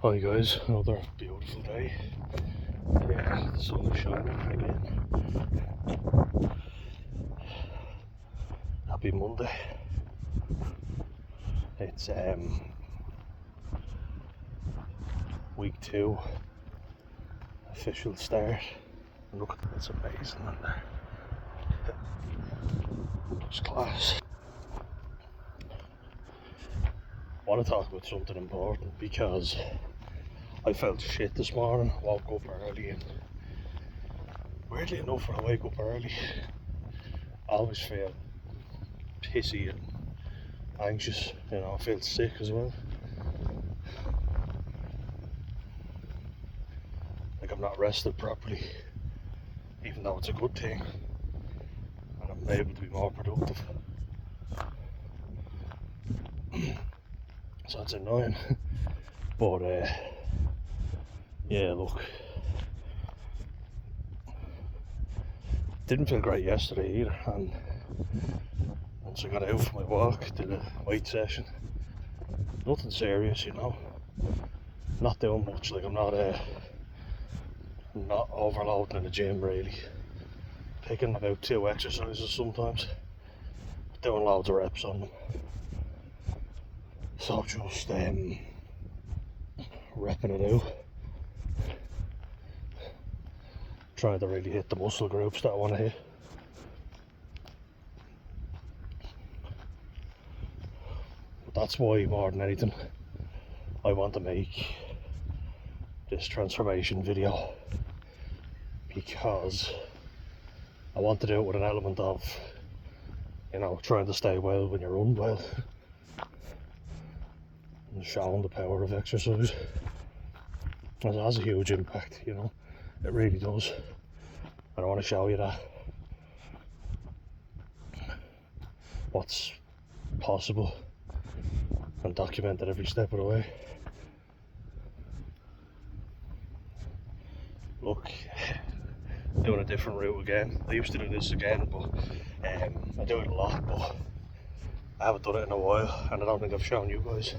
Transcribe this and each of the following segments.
Hi guys, another beautiful day. Yeah, the sun is shining again. Happy Monday. It's week 2, official start. And look, it's amazing in there. Looks class. I want to talk about something important because I felt shit this morning. I woke up early, and weirdly enough, when I wake up early, I always feel pissy and anxious. You know, I feel sick as well. Like I'm not rested properly, even though it's a good thing, and I'm able to be more productive. So it's annoying. But yeah, look, didn't feel great yesterday either, and once I got out for my walk, did a weight session. Nothing serious, you know. Not doing much. Like I'm not overloading in the gym really. Picking about 2 exercises sometimes, doing loads of reps on them. So just repping it out, trying to really hit the muscle groups that I want to hit. But that's why, more than anything, I want to make this transformation video, because I want to do it with an element of, you know, trying to stay well when you're unwell, and showing the power of exercise. It has a huge impact, you know, it really does, and I want to show you that what's possible and document it every step of the way. Look, doing a different route again. I used to do this again, but I do it a lot, but I haven't done it in a while, and I don't think I've shown you guys.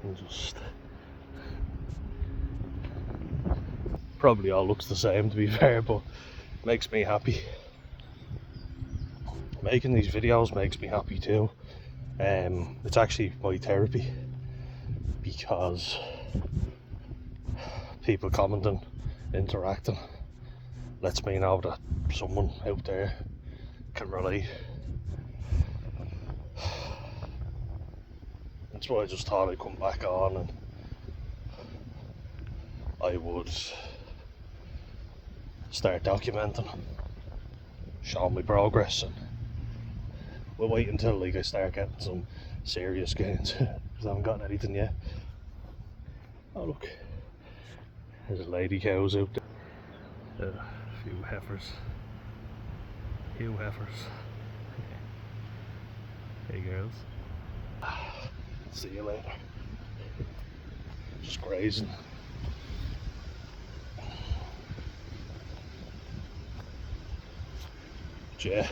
And just probably all looks the same, to be fair, but it makes me happy. Making these videos makes me happy too. It's actually my therapy, because people commenting, interacting, lets me know that someone out there can relate. That's why I just thought I'd come back on and I would start documenting, showing my progress, and we'll wait until like I start getting some serious gains, because I haven't gotten anything yet. Oh look, there's lady cows out there. A few heifers. Hey girls. See you later. Just grazing. Yeah.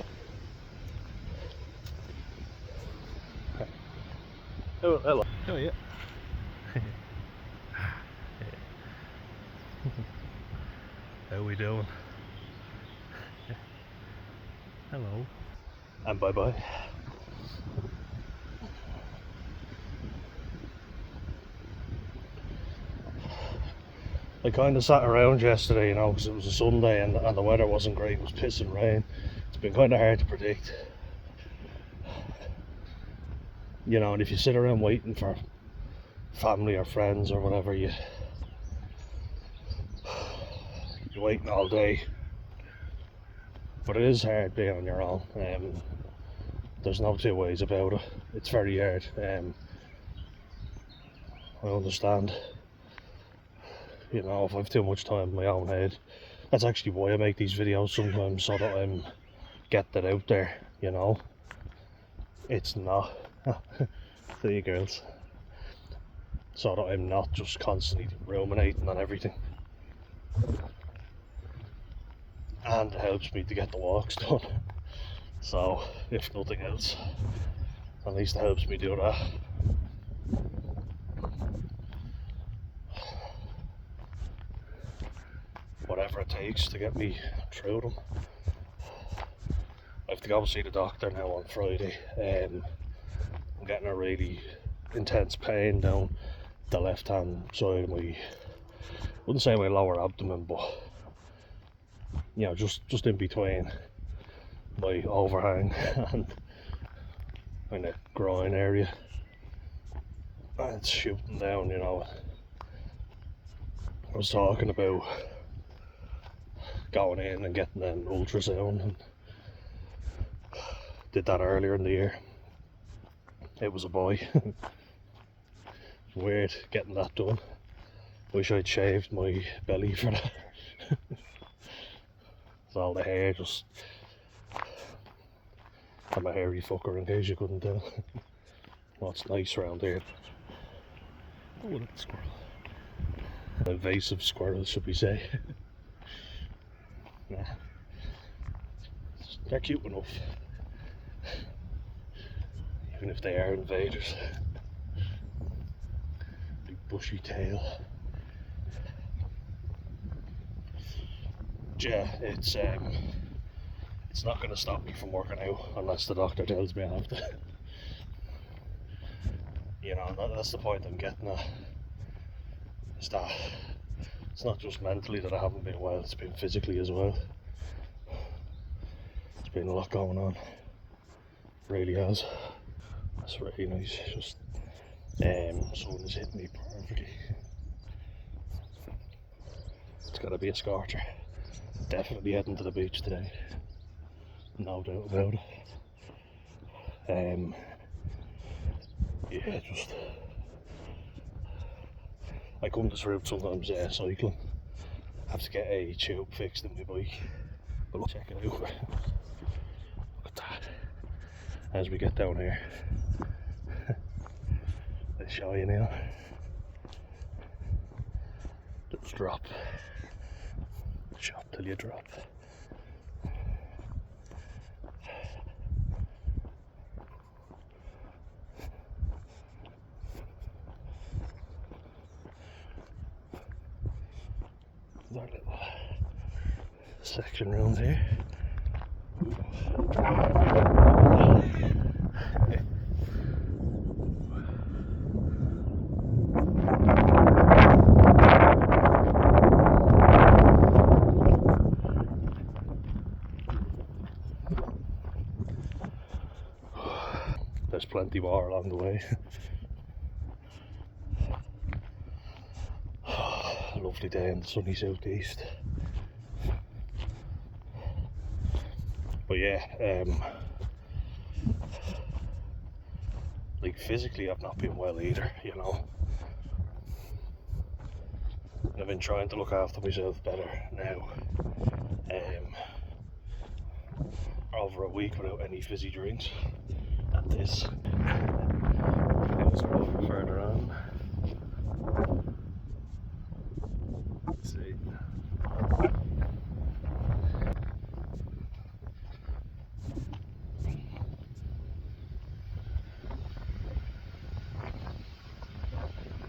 Oh, hello. Oh yeah. How we doing? Hello. And bye bye. I kind of sat around yesterday, you know, because it was a Sunday and the weather wasn't great. It was pissing rain. It's been kind of hard to predict. You know, and if you sit around waiting for family or friends or whatever, you're waiting all day. But it is hard being on your own. There's no two ways about it. It's very hard. I understand. You know, if I have too much time in my own head, that's actually why I make these videos sometimes, so that I'm get that out there, you know. It's not see you girls, so that I'm not just constantly ruminating on everything, and it helps me to get the walks done. So if nothing else, at least it helps me do that. Whatever it takes to get me through them. I have to go see the doctor now on Friday. I'm getting a really intense pain down the left hand side of my, wouldn't say my lower abdomen, but you know, just in between my overhang and kind of groin area. And it's shooting down, you know. I was talking about going in and getting an ultrasound, and did that earlier in the year. It was a boy. Weird getting that done. Wish I'd shaved my belly for that. It's all the hair, just, I'm a hairy fucker in case you couldn't tell. Well, it's nice around here. Oh, look at the squirrel. Invasive squirrel, should we say. Nah. They're cute enough. Even if they are invaders. Big bushy tail. Yeah, it's not going to stop me from working out unless the doctor tells me I have to. You know, that's the point I'm getting at. Is that it's not just mentally that I haven't been well, it's been physically as well. There's been a lot going on. It really has. That's really nice. Just someone's hit me perfectly. It's gotta be a scorcher. Definitely heading to the beach today. No doubt about it. Yeah, just I come this route sometimes cycling. I have to get a tube fixed in my bike. But look, check it out. Look at that. As we get down here. Let's show you now. Just drop. Shop till you drop. Our little section round here. There's plenty more along the way. A lovely day in the sunny southeast. But yeah, like physically I've not been well either, you know. I've been trying to look after myself better now. Over a week without any fizzy drinks. And this. Let's go further on. Let's see.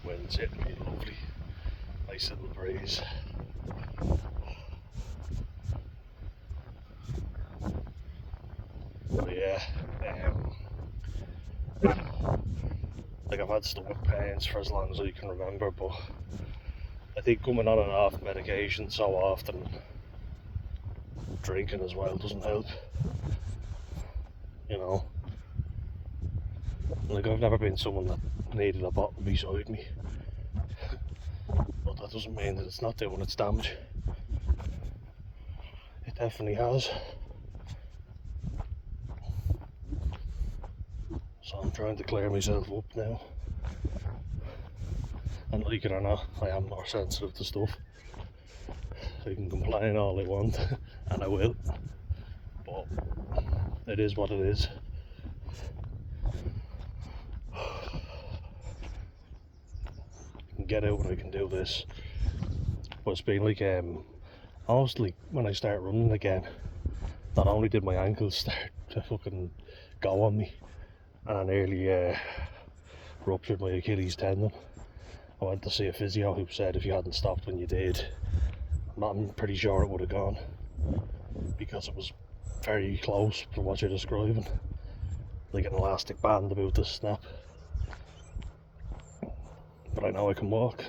Wind's hitting me, lovely. Nice little breeze. But yeah, like I've had stomach pains for as long as I can remember, but I think coming on and off medication so often, drinking as well doesn't help. You know, like I've never been someone that needed a bottle beside me, but that doesn't mean that it's not doing its damage. It definitely has. So I'm trying to clear myself up now. And like it or not, I am more sensitive to stuff. So you can complain all I want, and I will. But it is what it is. I can get out when I can do this. But it's been like, almost like when I start running again, not only did my ankles start to fucking go on me, and I nearly ruptured my Achilles tendon. I went to see a physio who said if you hadn't stopped when you did, I'm pretty sure it would have gone, because it was very close from what you're describing, like an elastic band about to snap. But I know I can walk.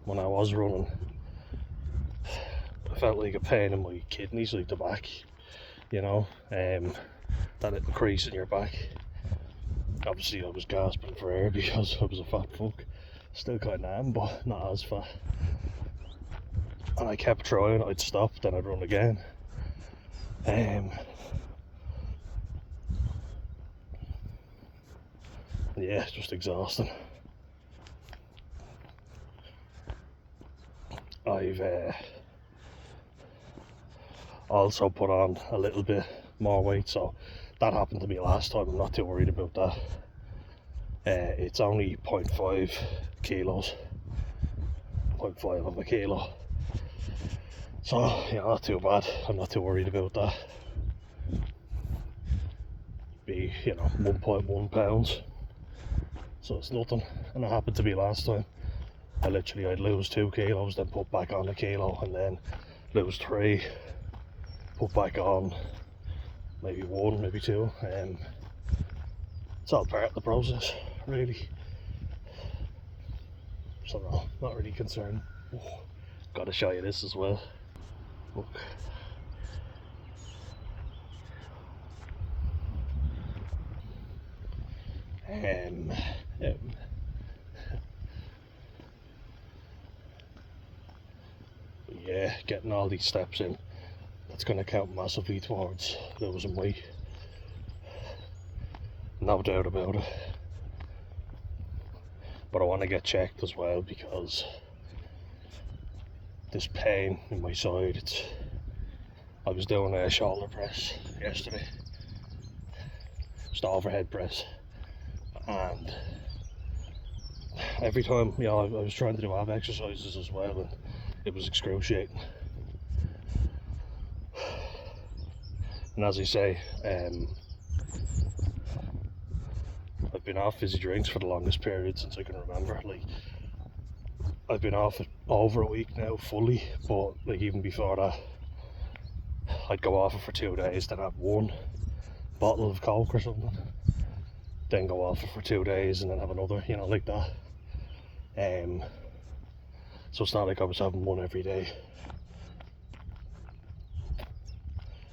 When I was running, I felt like a pain in my kidneys, like the back, you know, that little crease in your back. Obviously I was gasping for air because I was a fat fuck. Still kinda am, but not as fat. And I kept trying. I'd stop, then I'd run again. Yeah, just exhausting. I've also put on a little bit more weight, so that happened to me last time. I'm not too worried about that. It's only 0.5 kilos, 0.5 of a kilo, so yeah, not too bad. I'm not too worried about that. Be, you know, 1.1 pounds, so it's nothing. And it happened to me last time. I'd lose 2 kilos, then put back on a kilo, and then lose 3, put back on maybe 1, maybe 2. It's all part of the process, really. So no, not really concerned. Oh, gotta show you this as well. Look. Yeah, getting all these steps in, that's going to count massively towards losing weight. No doubt about it. But I want to get checked as well, because this pain in my side, I was doing a shoulder press yesterday, just overhead press, and every time, you know, I was trying to do ab exercises as well, and it was excruciating. And as I say, I've been off fizzy drinks for the longest period since I can remember. Like, I've been off it over a week now fully, but like even before that, I'd go off it for 2 days, then have 1 bottle of Coke or something, then go off it for 2 days and then have another, you know, like that. So it's not like I was having one every day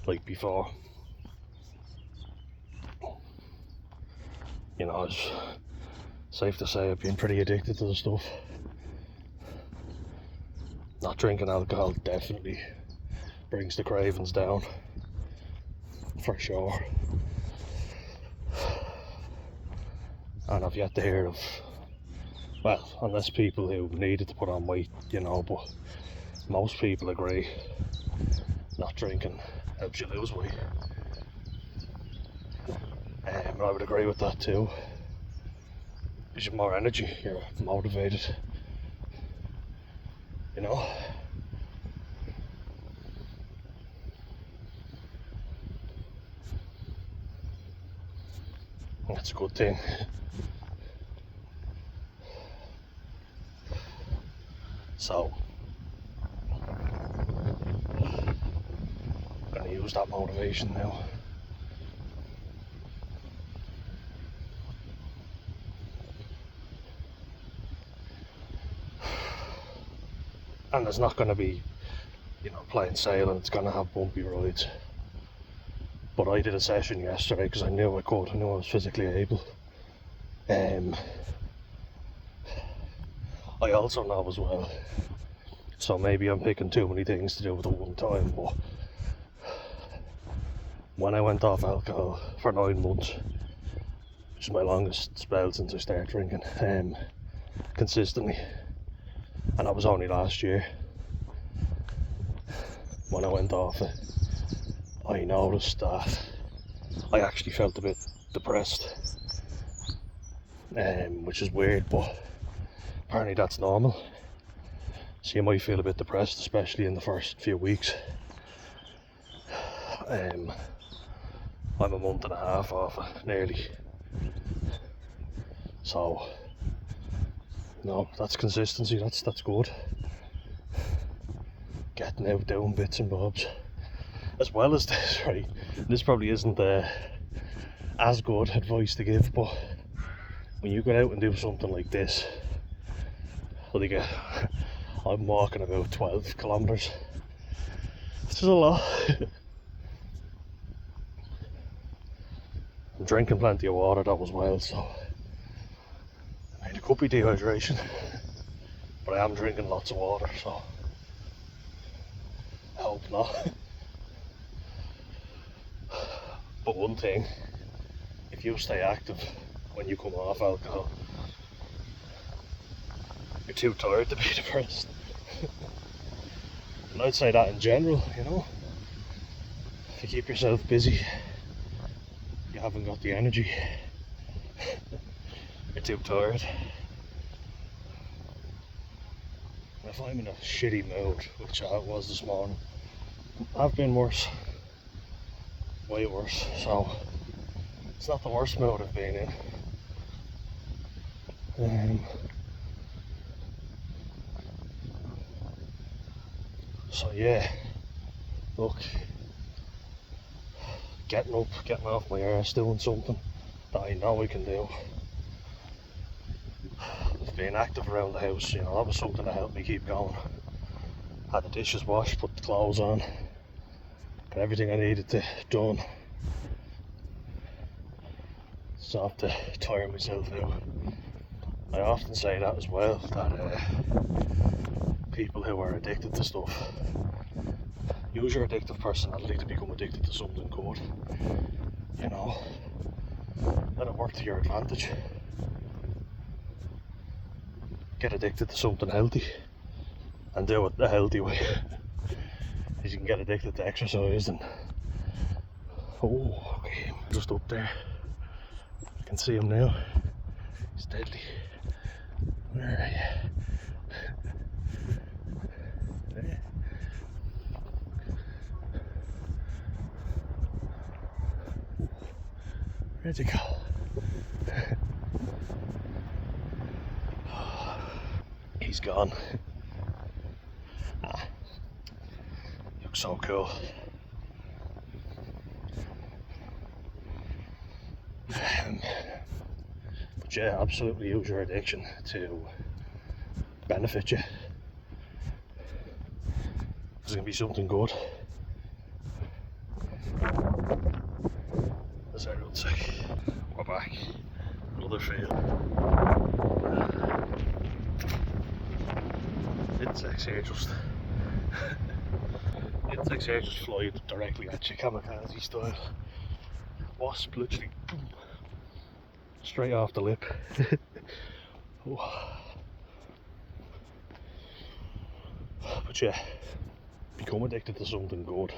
like before. You know, it's safe to say I've been pretty addicted to the stuff. Not drinking alcohol definitely brings the cravings down, for sure. And I've yet to hear of, well, unless people who needed to put on weight, you know, but most people agree not drinking helps you lose weight. And I would agree with that too. Gives you more energy, you're motivated, you know. That's a good thing. So, I'm gonna use that motivation now. And there's not gonna be, you know, plain sailing. It's gonna have bumpy rides. But I did a session yesterday because I knew I could. I knew I was physically able. I also know as well, so maybe I'm picking too many things to do with at one time, but when I went off alcohol for 9 months, which is my longest spell since I started drinking, consistently, and that was only last year, when I went off it, I noticed that I actually felt a bit depressed, which is weird, but apparently that's normal. So you might feel a bit depressed, especially in the first few weeks, I'm a month and a half off it, nearly. So, no, that's consistency, that's good. Getting out, doing bits and bobs. As well as this, right? This probably isn't as good advice to give, but when you go out and do something like this, like I'm walking about 12 kilometres, which is a lot. I'm drinking plenty of water though as well, so I mean, it could be dehydration, but I am drinking lots of water, so I hope not. But one thing, if you stay active when you come off alcohol, you're too tired to be depressed. And I'd say that in general, you know. If you keep yourself busy, you haven't got the energy. You're too tired. And if I'm in a shitty mood, which I was this morning, I've been worse. Way worse. So, it's not the worst mood I've been in. So yeah, look, getting up, getting off my arse, doing something that I know I can do. Being active around the house, you know, that was something that helped me keep going. Had the dishes washed, put the clothes on, got everything I needed to done. So I have to tire myself out. I often say that as well, that people who are addicted to stuff, use your addictive personality to become addicted to something good, you know, let it work to your advantage. Get addicted to something healthy and do it the healthy way. As you can get addicted to exercise and okay, just up there, I can see him now, he's deadly. Where are you? There. Where'd you go? He's gone. Looks so cool. But yeah, absolutely use your addiction to benefit you. There's going to be something good. As I would say, we're back. Another field. Insects here just fly directly at you, kamikaze style. Wasp literally boom, straight off the lip. But yeah, become addicted to something good.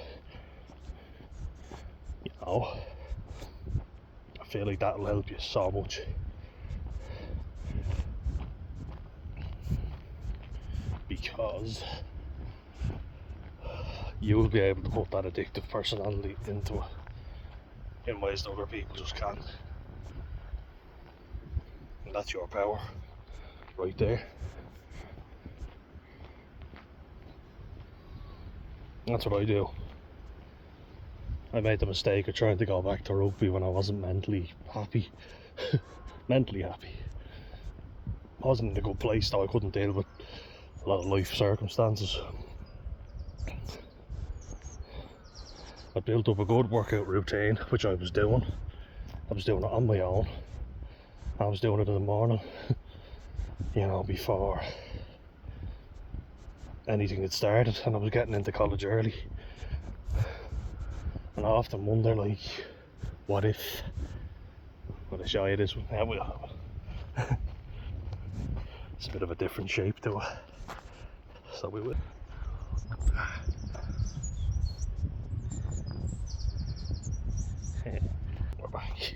You know, I feel like that'll help you so much. Because you'll be able to put that addictive personality into it in ways that other people just can't. And that's your power, right there. That's what I do. I made the mistake of trying to go back to rugby when I wasn't mentally happy. Mentally happy. I wasn't in a good place, though. I couldn't deal with a lot of life circumstances. I built up a good workout routine, which I was doing. I was doing it on my own. I was doing it in the morning, you know, before anything had started, and I was getting into college early. And I often wonder, like, what if? When I show you this one, yeah, well, it's a bit of a different shape to it. So we will. We're back.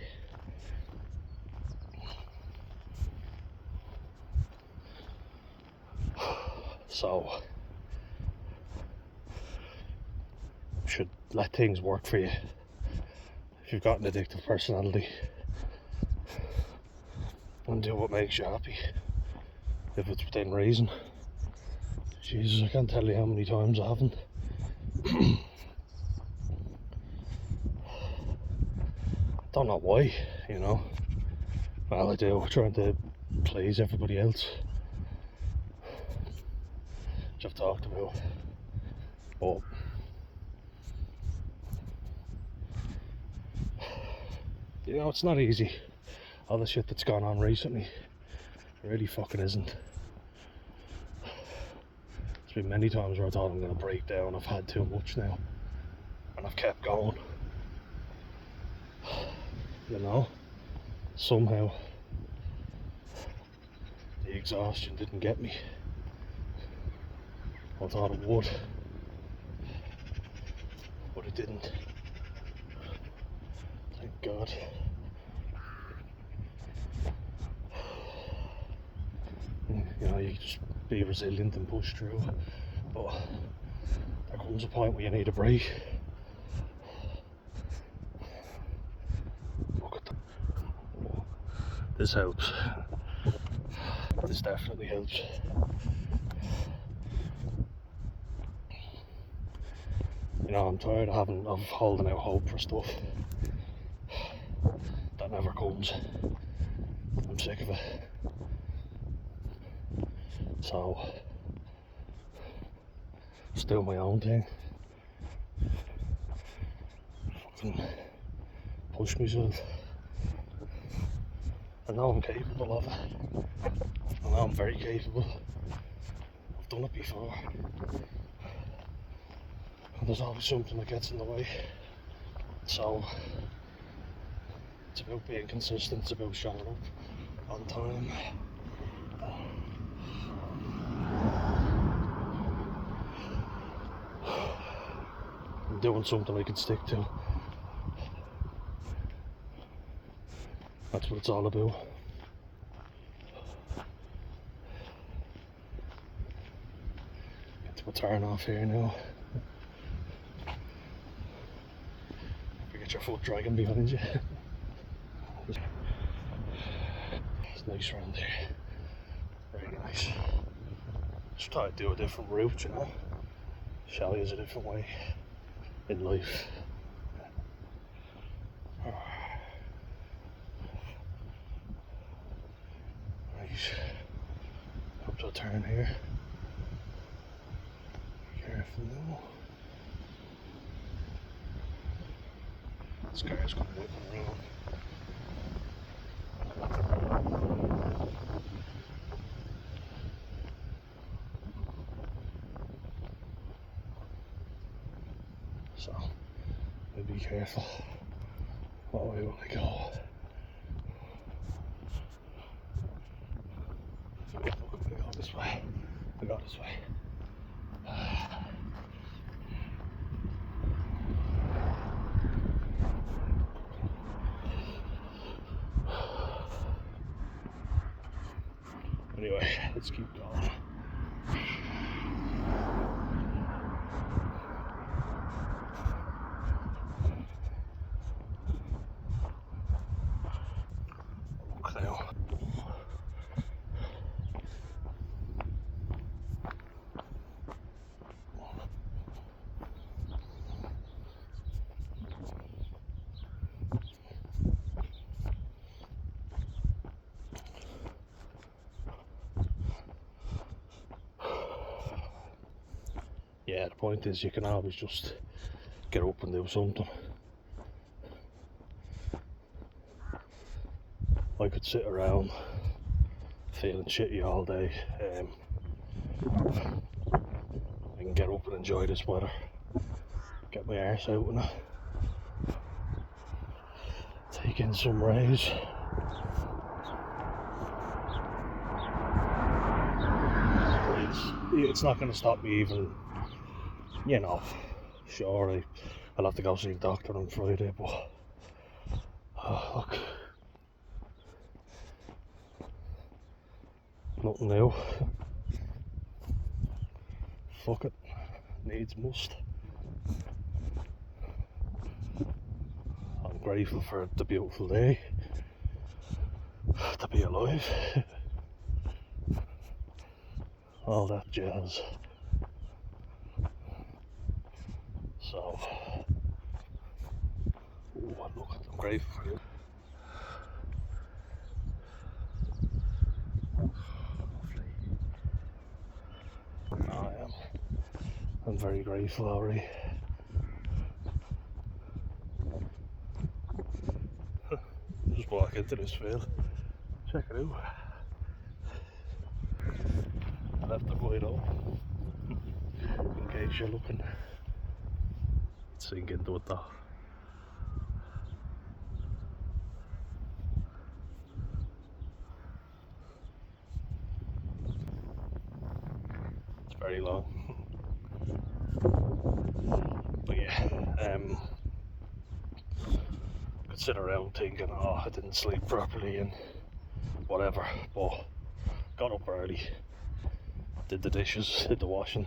So, should let things work for you. If you've got an addictive personality, and do what makes you happy, if it's within reason. Jesus, I can't tell you how many times I haven't. Don't know why, you know. Well, I do, trying to please everybody else, which I've talked about. But you know, it's not easy. All the shit that's gone on recently, it really fucking isn't. There's been many times where I thought I'm going to break down. I've had too much now, and I've kept going. You know, somehow the exhaustion didn't get me. I thought it would, but it didn't. Thank God. You know, you just be resilient and push through, but there comes a point where you need a break. Look at that. This helps. This definitely helps. You know, I'm tired of holding out hope for stuff that never comes. I'm sick of it. So, just do my own thing. Fucking push myself. I know I'm capable of it. I know I'm very capable. I've done it before. And there's always something that gets in the way. So, it's about being consistent, it's about showing up on time. And doing something I can stick to. That's what it's all about. Get to a turn off here now. Get your foot dragging behind you. It's nice around here. Very nice. Just try to do a different route, you know. Show you a different way in life. Right. Up to a turn here. Be careful now. This car's going to whip around. So, be careful. What way will I go? We go this way. We go this way. Anyway, let's keep going. Look now. Yeah, the point is you can always just get up and do something. I could sit around feeling shitty all day. I can get up and enjoy this weather. Get my arse out in it. Take in some rays. It's not going to stop me even, you know, sure, I'll have to go see the doctor on Friday, but look, nothing new. Fuck it, needs must. grateful for the beautiful day, to be alive, all that jazz. So, look, I'm grateful for it. I'm very grateful already. Just walk into this field, check it out. I left the light on in case you're looking. Sink into it though. It's very long. But yeah, could sit around thinking, oh, I didn't sleep properly and whatever, but got up early, did the dishes, did the washing.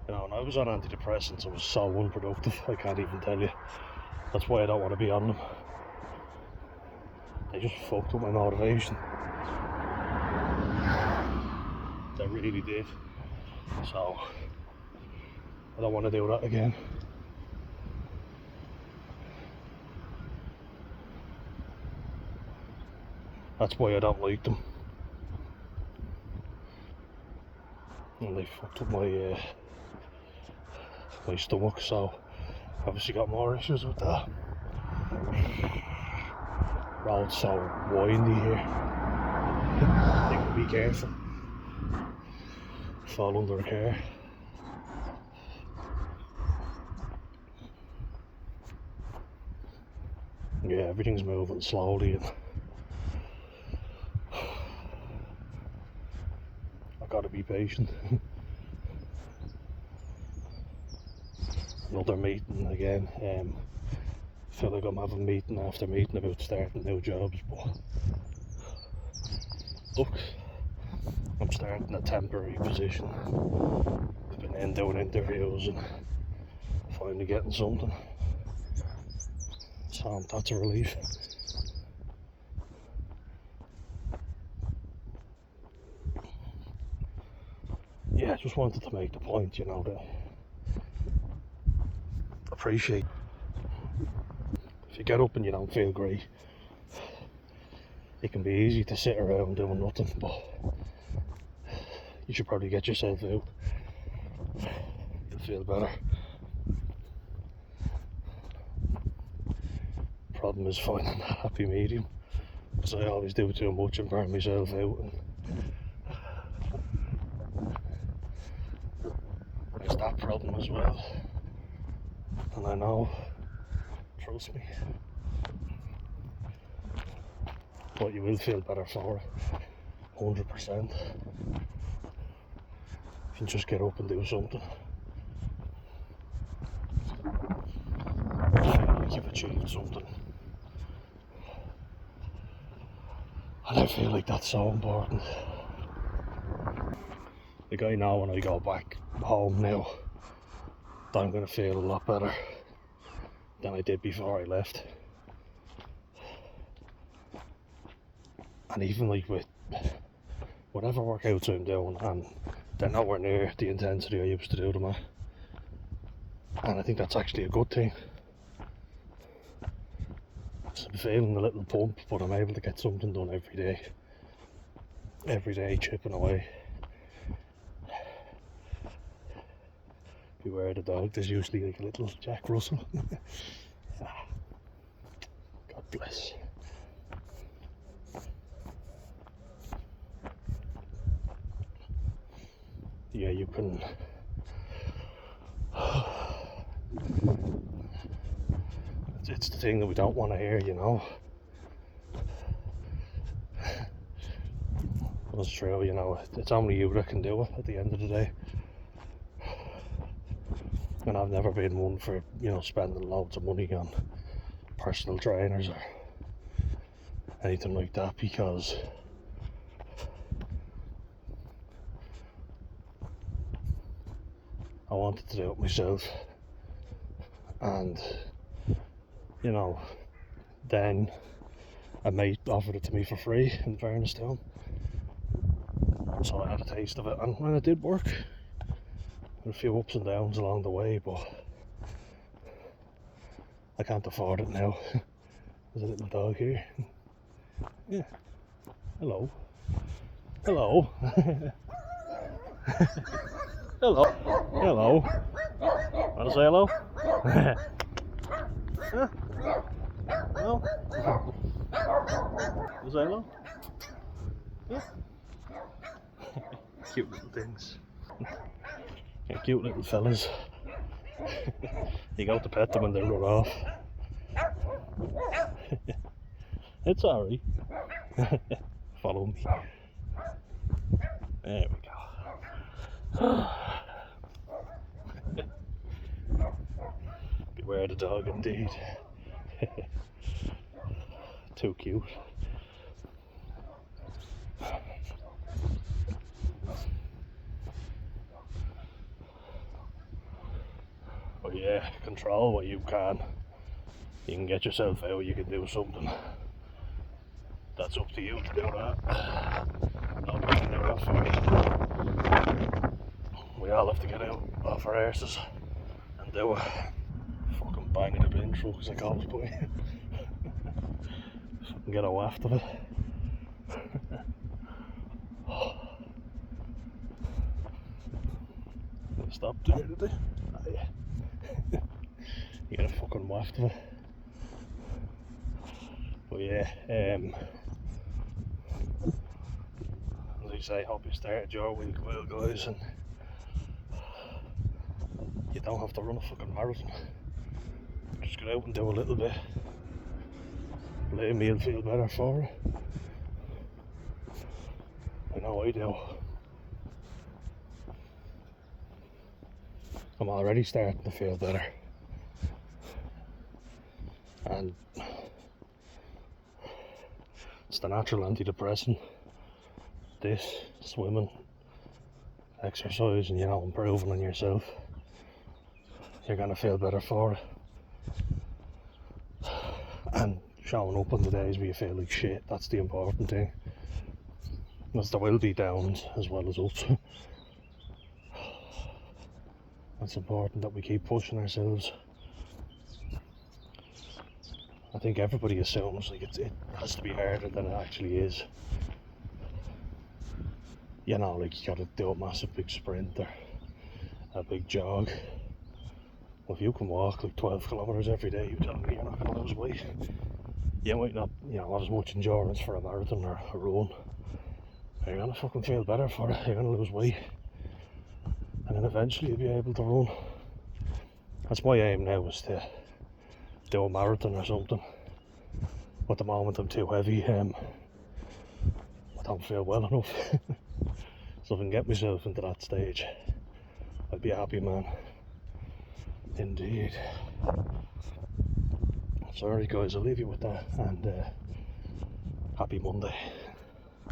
You know, and I was on antidepressants, I was so unproductive, I can't even tell you. That's why I don't want to be on them. They just fucked up my motivation. They really did. So, I don't want to do that again. That's why I don't like them. And they fucked up my my stomach, so obviously got more issues with that. Road's so windy here. You can be careful. Fall under a car. Yeah, everything's moving slowly and I've got to be patient. Another meeting again. Feel like I'm having meeting after meeting about starting new jobs, but look, I'm starting a temporary position. I've been in doing interviews and finally getting something, so that's a relief. Yeah, I just wanted to make the point, you know, that appreciate if you get up and you don't feel great, it can be easy to sit around doing nothing, but you should probably get yourself out. You'll feel better. Problem is finding that happy medium, because I always do too much and burn myself out, and there's that problem as well. And I know, trust me, but you will feel better for it, 100%. If you just get up and do something, feel like you've achieved something. And I feel like that's so important. Like, I know when I go back home now that I'm going to feel a lot better than I did before I left. And even like with whatever workouts I'm doing, and they're nowhere near the intensity I used to do them at. And I think that's actually a good thing. So I'm feeling a little pump, but I'm able to get something done every day. Every day, chipping away. Beware the dog, there's usually like a little Jack Russell. God bless. Yeah, you can it's the thing that we don't want to hear, you know. It's true, you know, it's only you that can do it at the end of the day. And I've never been one for, you know, spending loads of money on personal trainers or anything like that, because I wanted to do it myself, and you know, then a mate offered it to me for free, in fairness to him. So I had a taste of it, and it did work. A few ups and downs along the way, but I can't afford it now. There's a little dog here. Yeah. Hello. Hello. Hello. Hello. Want to say hello? Huh? No? Want to say hello? Yeah. Cute little things. Yeah, cute little fellas. You go to pet them and they run off. It's alright. Follow me. There we go. Beware the dog indeed. Too cute. But yeah, control what you can. You can get yourself out, you can do something. That's up to you to do that. Nobody can do that for you. We all have to get out off our arses and do it. Fucking banging the bin truck as I always put in. Fucking get a waft of it. They stopped there, did they? Oh, yeah. You get a fucking waft of it. But yeah, as I say, hope you started your week well, guys, and you don't have to run a fucking marathon. Just get out and do a little bit. Believe me, you'll feel better for it. I know I do. I'm already starting to feel better. And it's the natural antidepressant. This, swimming, exercise, and improving on yourself. You're gonna feel better for it. And showing up on the days where you feel like shit, that's the important thing. Because there will be downs as well as ups. It's important that we keep pushing ourselves. I think everybody assumes like it has to be harder than it actually is. Like you gotta do a massive big sprint or a big jog. Well, if you can walk like 12 kilometers every day, you tell me you're not gonna lose weight. You might not, have as much endurance for a marathon or a run. You're gonna fucking feel better for it. You're gonna lose weight, and then eventually you'll be able to run. That's my aim now, is to do a marathon or something. But at the moment I'm too heavy. I don't feel well enough. So if I can get myself into that stage, I'd be a happy man. Indeed. Sorry guys, I'll leave you with that, and happy Monday.